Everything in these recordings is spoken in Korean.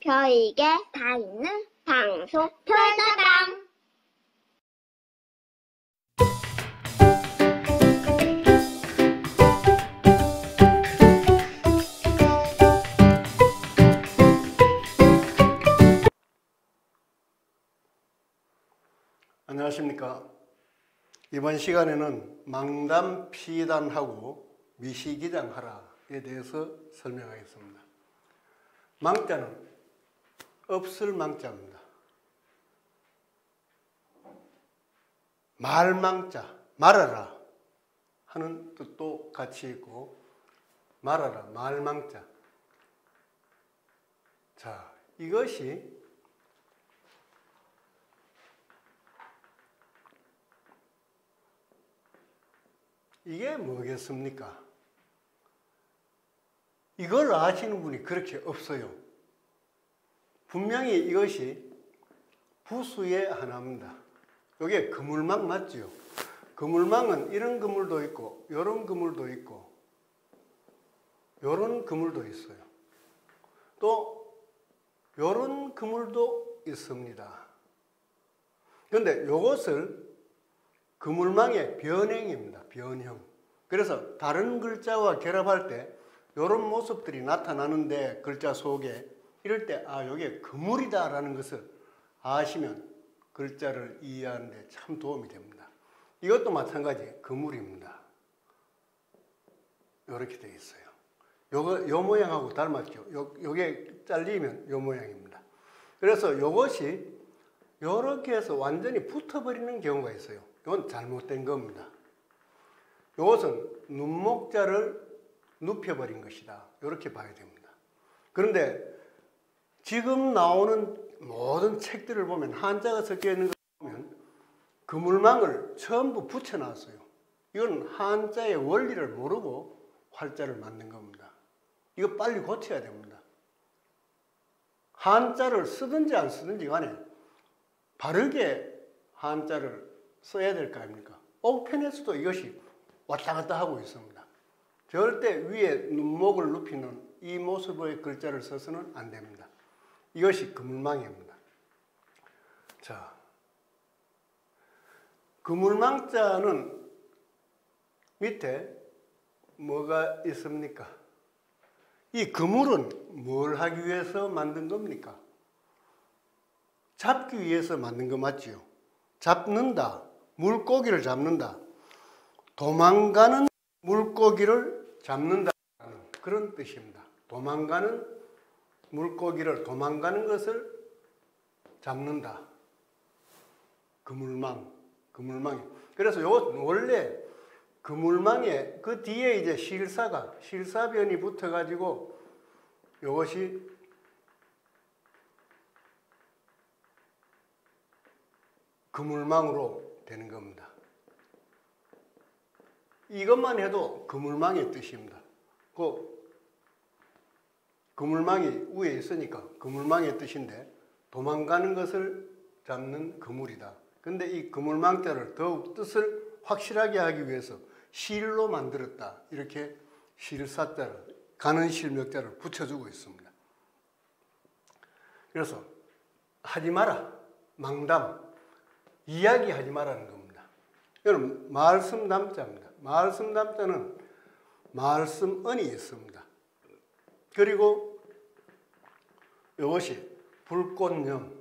저에게 다 있는 방송 별다방. 안녕하십니까. 이번 시간에는 망담 피담하고 미시기장하라에 대해서 설명하겠습니다. 망자는 없을 망자입니다. 말망자, 말하라 하는 뜻도 같이 있고, 말하라, 말망자. 자, 이것이 이게 뭐겠습니까? 이걸 아시는 분이 그렇게 없어요. 분명히 이것이 부수의 하나입니다. 이게 그물망 맞지요? 그물망은 이런 그물도 있고, 이런 그물도 있고, 이런 그물도 있어요. 또 이런 그물도 있습니다. 그런데 이것을 그물망의 변형입니다. 변형. 그래서 다른 글자와 결합할 때 이런 모습들이 나타나는데, 글자 속에 이럴 때 이게 그물이다 라는 것을 아시면 글자를 이해하는 데 참 도움이 됩니다. 이것도 마찬가지 그물입니다. 이렇게 되어 있어요. 요 모양하고 닮았죠. 요게 잘리면 요 모양입니다. 그래서 이것이 이렇게 해서 완전히 붙어버리는 경우가 있어요. 이건 잘못된 겁니다. 이것은 눈목자를 눕혀버린 것이다. 이렇게 봐야 됩니다. 그런데 지금 나오는 모든 책들을 보면, 한자가 섞여 있는 걸 보면 그물망을 전부 붙여놨어요. 이건 한자의 원리를 모르고 활자를 만든 겁니다. 이거 빨리 고쳐야 됩니다. 한자를 쓰든지 안 쓰든지 간에 바르게 한자를 써야 될 거 아닙니까? 옥편에서도 이것이 왔다 갔다 하고 있습니다. 절대 위에 눈목을 눕히는 이 모습의 글자를 써서는 안 됩니다. 이것이 그물망입니다. 자, 그물망자는 밑에 뭐가 있습니까? 이 그물은 뭘 하기 위해서 만든 겁니까? 잡기 위해서 만든 거 맞지요? 잡는다, 물고기를 잡는다, 도망가는 물고기를 잡는다는 그런 뜻입니다. 도망가는 물고기를, 도망가는 것을 잡는다. 그물망이. 그래서 이것은 원래 그물망에 그 뒤에 이제 실사변이 붙어가지고 이것이 그물망으로 되는 겁니다. 이것만 해도 그물망의 뜻입니다. 그물망이 위에 있으니까 그물망의 뜻인데, 도망가는 것을 잡는 그물이다. 근데 이 그물망자를 더욱 뜻을 확실하게 하기 위해서 실로 만들었다. 이렇게 실사자를, 가는 실명자를 붙여주고 있습니다. 그래서 하지 마라, 망담, 이야기하지 마라는 겁니다. 이건 말씀담자입니다. 말씀담자는 말씀언이 있습니다. 그리고 이것이 불꽃염,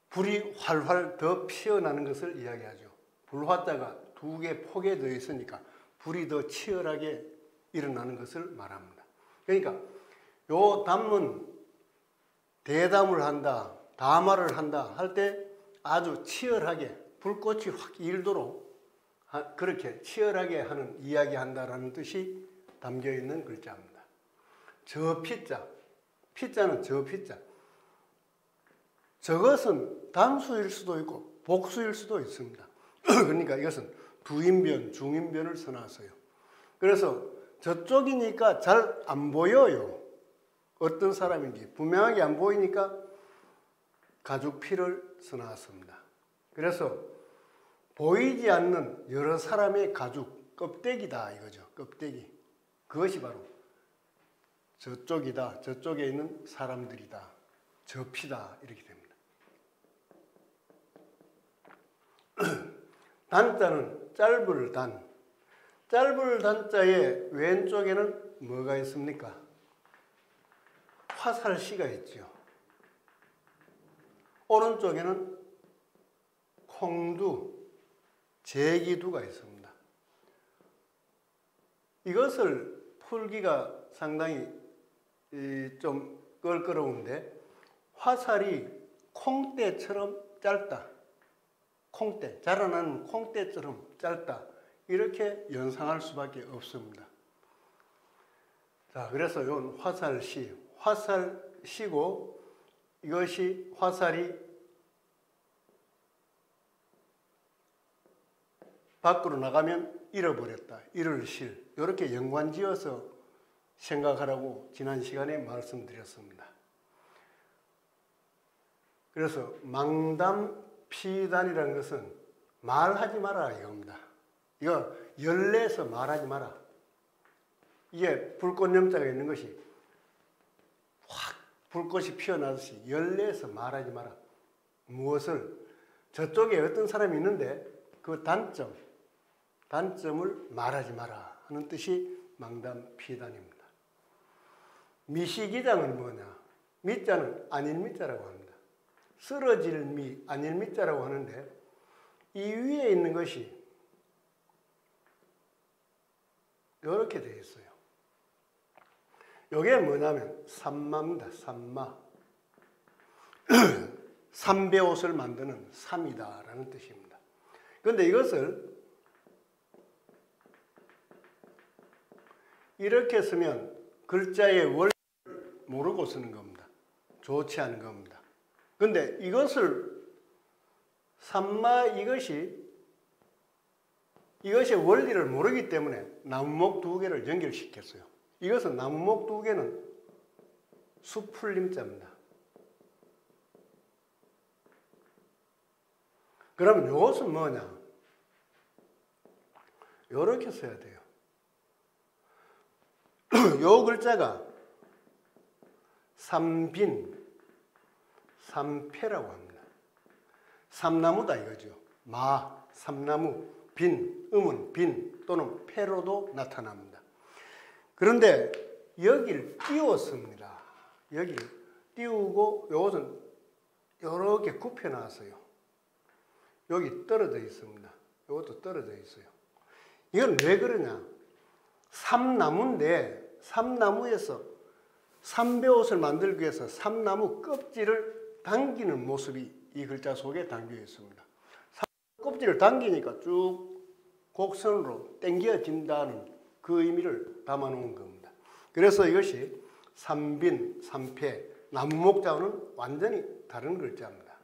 불이 활활 더 피어나는 것을 이야기하죠. 불화자가 두 개 폭에 되어 있으니까 불이 더 치열하게 일어나는 것을 말합니다. 그러니까 요 담은 대담을 한다, 담화를 한다 할 때 아주 치열하게 불꽃이 확 일도록 그렇게 치열하게 하는, 이야기한다라는 뜻이 담겨 있는 글자입니다. 저 피자, 피자는 저 피자. 저것은 단수일 수도 있고 복수일 수도 있습니다. 그러니까 이것은 두인변, 중인변을 써놨어요. 그래서 저쪽이니까 잘 안 보여요. 어떤 사람인지 분명하게 안 보이니까 가죽피를 써놨습니다. 그래서 보이지 않는 여러 사람의 가죽, 껍데기다 이거죠. 껍데기. 그것이 바로 저쪽이다, 저쪽에 있는 사람들이다, 저 피다 이렇게 됩니다. 단자는 짧을 단, 짧을 단자의 왼쪽에는 뭐가 있습니까? 화살씨가 있죠. 오른쪽에는 콩두, 제기두가 있습니다. 이것을 풀기가 상당히 좀 껄끄러운데, 화살이 콩대처럼 짧다, 콩대, 자라나는 콩대처럼 짧다, 이렇게 연상할 수밖에 없습니다. 자, 그래서 이건 화살시, 화살시고, 이것이 화살이 밖으로 나가면 잃어버렸다, 잃을실, 이렇게 연관지어서 생각하라고 지난 시간에 말씀드렸습니다. 그래서 망담피단이라는 것은 말하지 마라 이겁니다. 이거 열내서 말하지 마라. 이게 불꽃염자가 있는 것이 확 불꽃이 피어나듯이 열내서 말하지 마라. 무엇을? 저쪽에 어떤 사람이 있는데 그 단점을 말하지 마라 하는 뜻이 망담피단입니다. 미시기장은 뭐냐? 미자는 아닐 미자라고 합니다. 쓰러질 미, 아닐 미자라고 하는데, 이 위에 있는 것이 이렇게 되어 있어요. 이게 뭐냐면 삼마입니다. 삼마. 삼배옷을 만드는 삼이다라는 뜻입니다. 그런데 이것을 이렇게 쓰면 글자의 원리를 모르고 쓰는 겁니다. 좋지 않은 겁니다. 그런데 이것을 삼마 이것이 원리를 모르기 때문에 나무목 두 개를 연결시켰어요. 이것은 나무목 두 개는 수풀림자입니다. 그럼 이것은 뭐냐? 이렇게 써야 돼요. 요 글자가 삼빈, 삼패라고 합니다. 삼나무다 이거죠. 마, 삼나무, 빈, 음은 빈 또는 패로도 나타납니다. 그런데 여기를 띄웠습니다. 여기를 띄우고 이것은 이렇게 굽혀놨어요. 여기 떨어져 있습니다. 이것도 떨어져 있어요. 이건 왜 그러냐? 삼나무인데 삼나무에서 삼배옷을 만들기 위해서 삼나무 껍질을 당기는 모습이 이 글자 속에 담겨 있습니다. 껍질을 당기니까 쭉 곡선으로 당겨진다는 그 의미를 담아놓은 겁니다. 그래서 이것이 삼빈, 삼패, 나무목자와는 완전히 다른 글자입니다.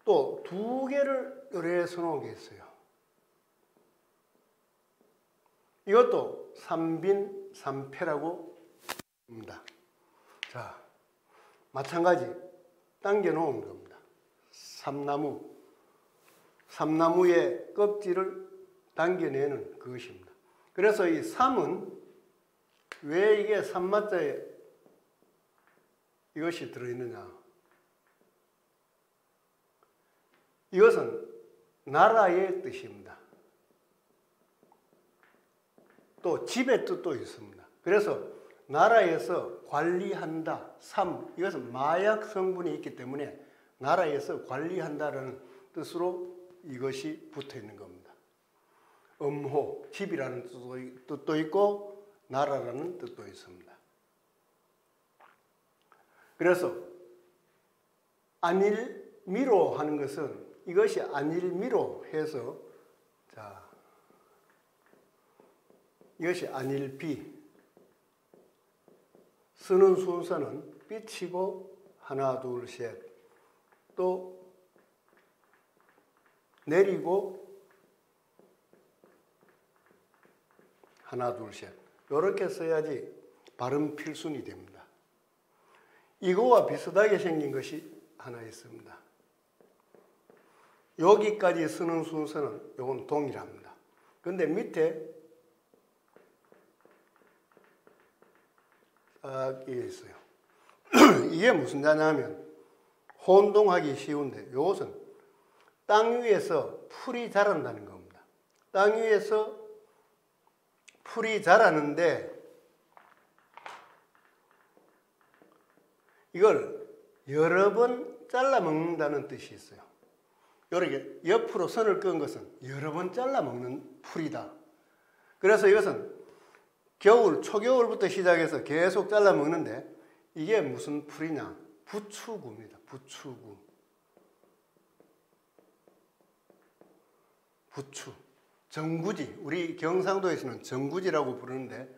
또 두 개를 요래 써놓은 게 있어요. 이것도 삼빈, 삼패라고 합니다. 자, 마찬가지 당겨 놓은 겁니다. 삼나무의 껍질을 당겨내는 그것입니다. 그래서 이 삼은 왜 이게 삼마자에 이것이 들어있느냐? 이것은 나라의 뜻입니다. 또 집의 뜻도 있습니다. 그래서 나라에서 관리한다, 삼, 이것은 마약 성분이 있기 때문에 나라에서 관리한다라는 뜻으로 이것이 붙어 있는 겁니다. 음호, 집이라는 뜻도 있고 나라라는 뜻도 있습니다. 그래서 안일미로 하는 것은 이것이 안일미로 해서 자, 이것이 안일비. 쓰는 순서는 삐치고 하나 둘 셋, 또 내리고 하나 둘 셋, 이렇게 써야지 발음 필순이 됩니다. 이거와 비슷하게 생긴 것이 하나 있습니다. 여기까지 쓰는 순서는 이건 동일합니다. 그런데 밑에 이게 있어요. 이게 무슨 자냐면 혼동하기 쉬운데 이것은 땅 위에서 풀이 자란다는 겁니다. 땅 위에서 풀이 자라는데 이걸 여러 번 잘라 먹는다는 뜻이 있어요. 이렇게 옆으로 선을 끄은 것은 여러 번 잘라 먹는 풀이다. 그래서 이것은 겨울, 초겨울부터 시작해서 계속 잘라 먹는데 이게 무슨 풀이냐? 부추구입니다. 부추구. 부추. 정구지. 우리 경상도에서는 정구지라고 부르는데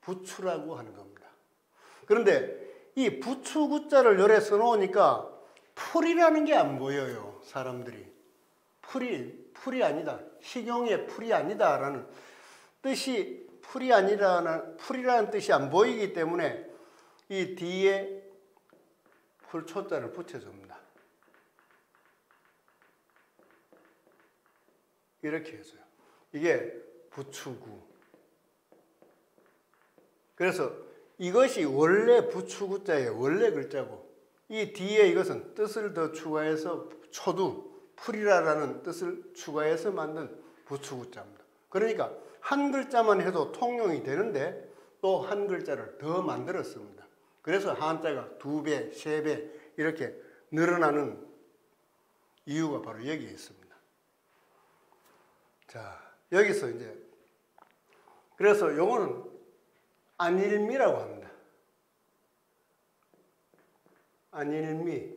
부추라고 하는 겁니다. 그런데 이 부추구자를 요래 써놓으니까 풀이라는 게 안 보여요. 사람들이. 풀이 아니다. 식용의 풀이 아니다라는 뜻이 풀이라는 뜻이 안 보이기 때문에 이 뒤에 풀초자를 붙여줍니다. 이렇게 해서요. 이게 부추구. 그래서 이것이 원래 부추구자의 원래 글자고 이 뒤에 이것은 뜻을 더 추가해서 초두, 풀이라라는 뜻을 추가해서 만든 부추구자입니다. 그러니까 한 글자만 해도 통용이 되는데 또 한 글자를 더 만들었습니다. 그래서 한자가 2배, 3배 이렇게 늘어나는 이유가 바로 여기에 있습니다. 자, 여기서 이제 그래서 요거는 안일미라고 합니다. 안일미.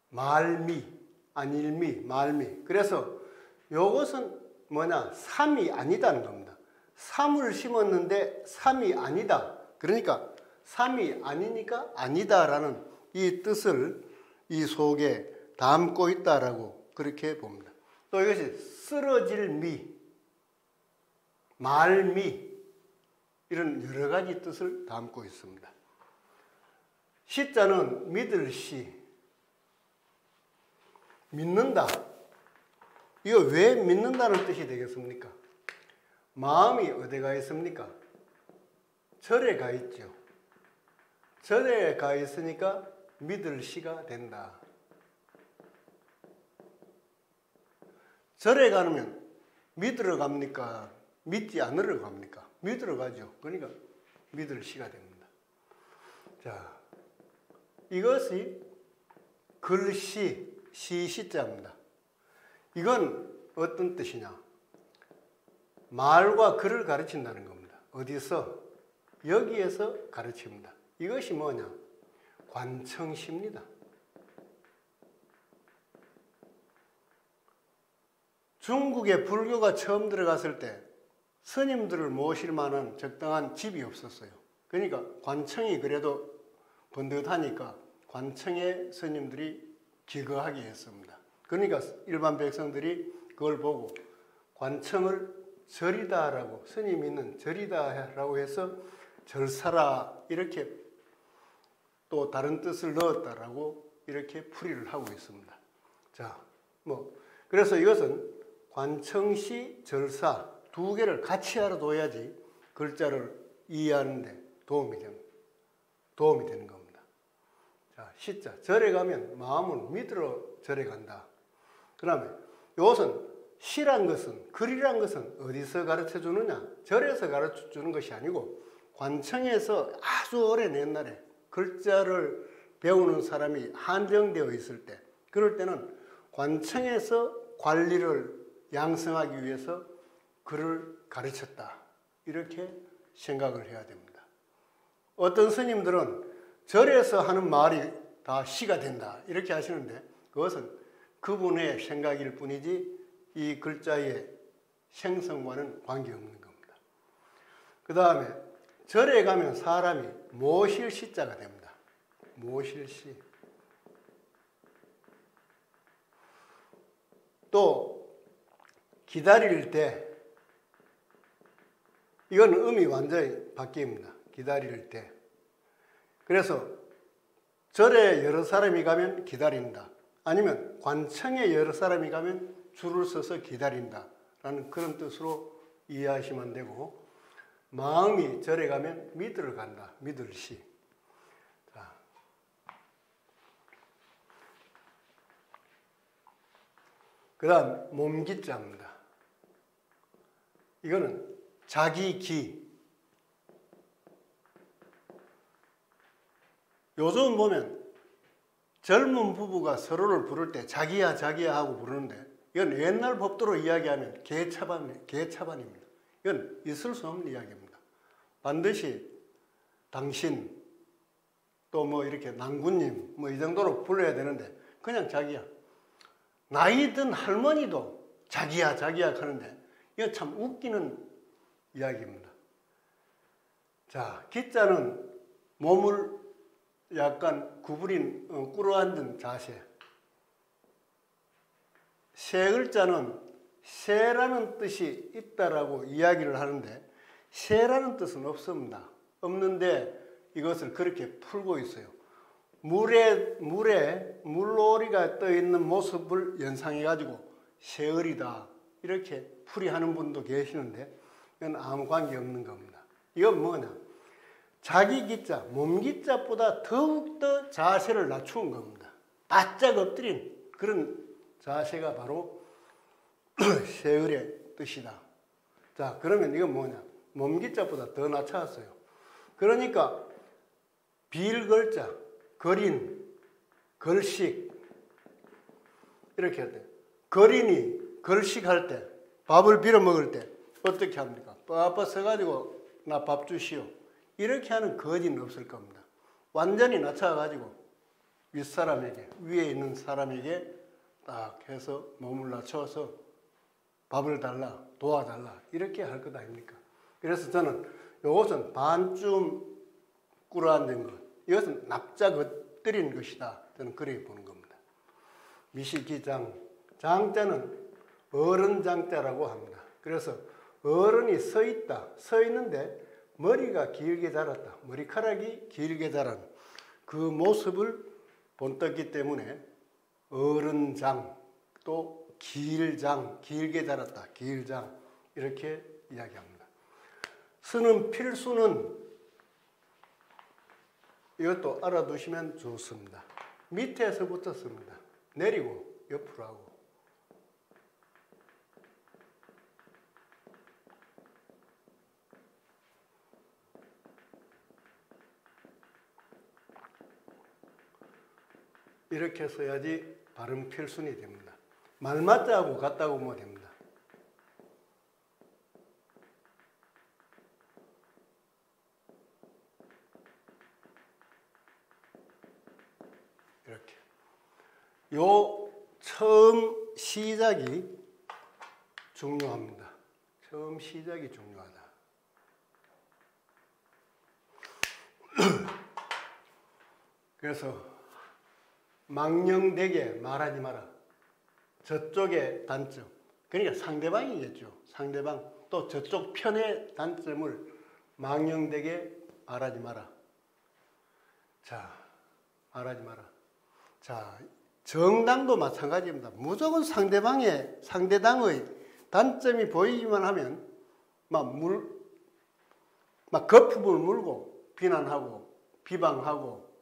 말미, 안일미, 말미. 그래서 요것은 뭐냐? 삼이 아니다는 겁니다. 삼을 심었는데 삼이 아니다. 그러니까 삼이 아니니까 아니다라는 이 뜻을 이 속에 담고 있다라고 그렇게 봅니다. 또 이것이 쓰러질 미, 말미 이런 여러 가지 뜻을 담고 있습니다. 시자는 믿을 시, 믿는다. 이거 왜 믿는다는 뜻이 되겠습니까? 마음이 어디가 있습니까? 절에 가 있죠. 절에 가 있으니까 믿을 시가 된다. 절에 가면 믿으러 갑니까? 믿지 않으러 갑니까? 믿으러 가죠. 그러니까 믿을 시가 됩니다. 자, 이것이 글시, 시시자입니다. 이건 어떤 뜻이냐? 말과 글을 가르친다는 겁니다. 어디서? 여기에서 가르칩니다. 이것이 뭐냐? 관청시입니다. 중국에 불교가 처음 들어갔을 때 스님들을 모실 만한 적당한 집이 없었어요. 그러니까 관청이 그래도 번듯하니까 관청에 스님들이 기거하게 했습니다. 그러니까 일반 백성들이 그걸 보고 관청을 절이다라고, 스님 있는 절이다라고 해서 절사라 이렇게 또 다른 뜻을 넣었다라고 이렇게 풀이를 하고 있습니다. 자, 그래서 이것은 관청시, 절사 두 개를 같이 알아둬야지 글자를 이해하는데 도움이 되는 겁니다. 자, 시자. 절에 가면 마음을 믿으러 절에 간다. 그 다음에 이것은 시란 것은, 글이란 것은 어디서 가르쳐 주느냐? 절에서 가르쳐 주는 것이 아니고 관청에서 아주 오랜 옛날에 글자를 배우는 사람이 한정되어 있을 때, 그럴 때는 관청에서 관리를 양성하기 위해서 글을 가르쳤다. 이렇게 생각을 해야 됩니다. 어떤 스님들은 절에서 하는 말이 다 시가 된다. 이렇게 하시는데 그것은 그분의 생각일 뿐이지 이 글자의 생성과는 관계없는 겁니다. 그 다음에 절에 가면 사람이 모실 시자가 됩니다. 모실 시. 또 기다릴 때 이건 음이 완전히 바뀝니다. 기다릴 때. 그래서 절에 여러 사람이 가면 기다린다. 아니면 관청에 여러 사람이 가면 줄을 서서 기다린다 라는 그런 뜻으로 이해하시면 되고, 마음이 절에 가면 믿으러 간다. 믿을시. 자, 그 다음 몸기자입니다. 이거는 자기 기. 요즘 보면 젊은 부부가 서로를 부를 때 자기야 자기야 하고 부르는데, 이건 옛날 법도로 이야기하면 계차반입니다. 이건 있을 수 없는 이야기입니다. 반드시 당신, 또 뭐 이렇게 낭구님 뭐 이 정도로 불러야 되는데 그냥 자기야. 나이 든 할머니도 자기야 자기야 하는데 이건 참 웃기는 이야기입니다. 자, 기자는 몸을 약간 구부린 꿇어앉은 자세. 세 글자는 새라는 뜻이 있다라고 이야기를 하는데, 새라는 뜻은 없습니다. 없는데 이것을 그렇게 풀고 있어요. 물에 물놀이가 떠 있는 모습을 연상해 가지고 새얼이다 이렇게 풀이하는 분도 계시는데, 이건 아무 관계 없는 겁니다. 이건 뭐냐? 자기 기자, 몸 기자보다 더욱더 자세를 낮춘 겁니다. 바짝 엎드린 그런 자세가 바로 새얼의 뜻이다. 자, 그러면 이건 뭐냐? 몸 기자보다 더 낮춰왔어요. 그러니까 빌글자, 거린, 걸식 이렇게 할 때, 거린이 걸식할 때, 밥을 빌어 먹을 때 어떻게 합니까? 빠빠 서가지고 나 밥 주시오. 이렇게 하는 거지는 없을 겁니다. 완전히 낮춰가지고 윗사람에게, 위에 있는 사람에게 딱 해서 몸을 낮춰서 밥을 달라, 도와달라 이렇게 할 것 아닙니까? 그래서 저는 이것은 반쯤 꿇어앉은 것, 이것은 납작 엎드린 것이다. 저는 그렇게 보는 겁니다. 미시기장, 장자는 어른장자라고 합니다. 그래서 어른이 서 있다, 서 있는데 머리가 길게 자랐다, 머리카락이 길게 자란 그 모습을 본떴기 때문에 어른장, 또 길장, 길게 자랐다, 길장 이렇게 이야기합니다. 쓰는 필수는 이것도 알아두시면 좋습니다. 밑에서부터 씁니다. 내리고 옆으로 하고. 이렇게 써야지 발음 필순이 됩니다. 말맞자하고 같다고 보면 됩니다. 이렇게. 요 처음 시작이 중요합니다. 처음 시작이 중요하다. 그래서 망령되게 말하지 마라. 저쪽의 단점, 그러니까 상대방이겠죠. 상대방, 또 저쪽 편의 단점을 망령되게 말하지 마라. 자, 말하지 마라. 자, 정당도 마찬가지입니다. 무조건 상대당의 단점이 보이기만 하면 막 거품을 물고 비난하고 비방하고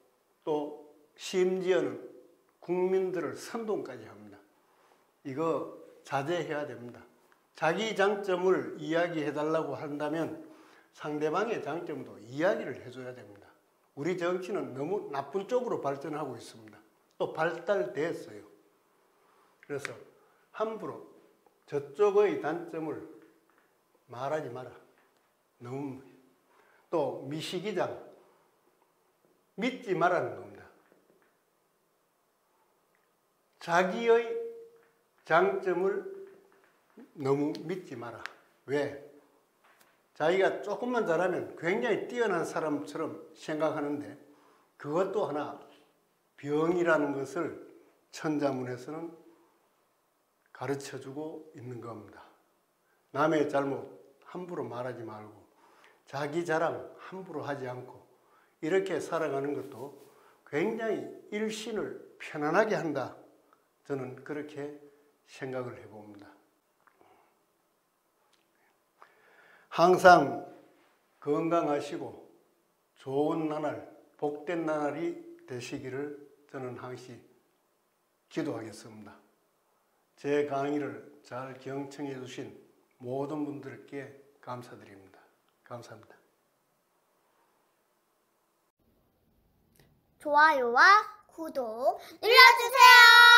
또 심지어는 국민들을 선동까지 합니다. 이거 자제해야 됩니다. 자기 장점을 이야기해달라고 한다면 상대방의 장점도 이야기를 해줘야 됩니다. 우리 정치는 너무 나쁜 쪽으로 발전하고 있습니다. 또 발달됐어요. 그래서 함부로 저쪽의 단점을 말하지 마라. 너무 또 미시기장, 믿지 말라는 겁니다. 자기의 장점을 너무 믿지 마라. 왜? 자기가 조금만 잘하면 굉장히 뛰어난 사람처럼 생각하는데 그것도 하나 병이라는 것을 천자문에서는 가르쳐주고 있는 겁니다. 남의 잘못 함부로 말하지 말고 자기 자랑 함부로 하지 않고 이렇게 살아가는 것도 굉장히 일신을 편안하게 한다. 저는 그렇게 생각을 해봅니다. 항상 건강하시고 좋은 나날, 복된 나날이 되시기를 저는 항시 기도하겠습니다. 제 강의를 잘 경청해 주신 모든 분들께 감사드립니다. 감사합니다. 좋아요와 구독 눌러주세요.